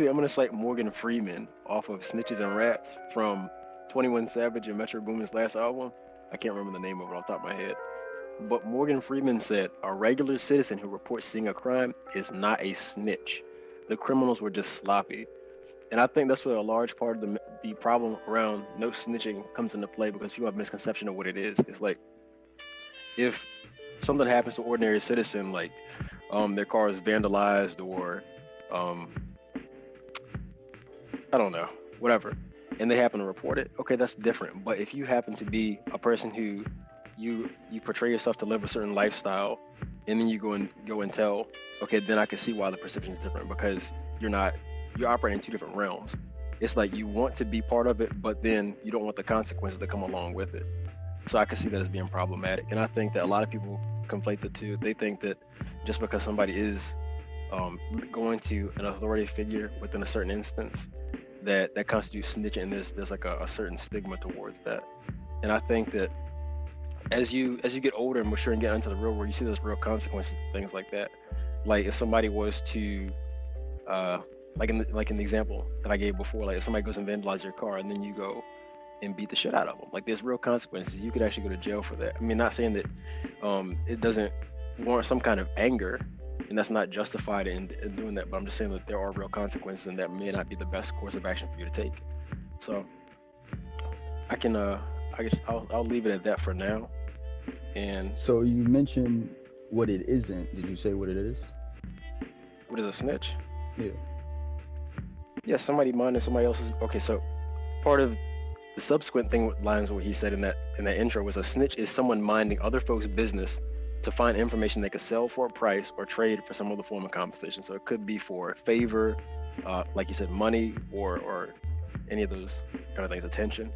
I'm gonna cite Morgan Freeman off of Snitches and Rats from 21 Savage and Metro Boomin's last album. I can't remember the name of it off the top of my head. But Morgan Freeman said a regular citizen who reports seeing a crime is not a snitch. The criminals were just sloppy. And I think that's where a large part of the problem around no snitching comes into play, because people have a misconception of what it is. It's like, if something happens to an ordinary citizen, like their car is vandalized, or um, I don't know, whatever, and they happen to report it, okay, that's different. But if you happen to be a person who you portray yourself to live a certain lifestyle, and then you go and tell, okay, then I can see why the perception is different, because you're operating in two different realms. It's like you want to be part of it, but then you don't want the consequences that come along with it. So I can see that as being problematic. And I think that a lot of people conflate the two. They think that just because somebody is going to an authority figure within a certain instance, that constitutes snitching, and there's like a certain stigma towards that. And I think that as you get older and mature and get into the real world, you see those real consequences, things like that. Like if somebody was to like in the example that I gave before, like if somebody goes and vandalizes your car and then you go and beat the shit out of them, like there's real consequences. You could actually go to jail for that. I mean, not saying that it doesn't warrant some kind of anger, and that's not justified in doing that, but I'm just saying that there are real consequences, and that may not be the best course of action for you to take. So I guess I'll leave it at that for now. And So you mentioned what it isn't. Did you say what it is? what is a snitch? Yeah. Yeah, somebody minding somebody else's. Okay, so part of the subsequent thing with lines what he said in that intro was, a snitch is someone minding other folks' business to find information they could sell for a price or trade for some other form of compensation. So it could be for favor, like you said, money, or any of those kind of things, attention.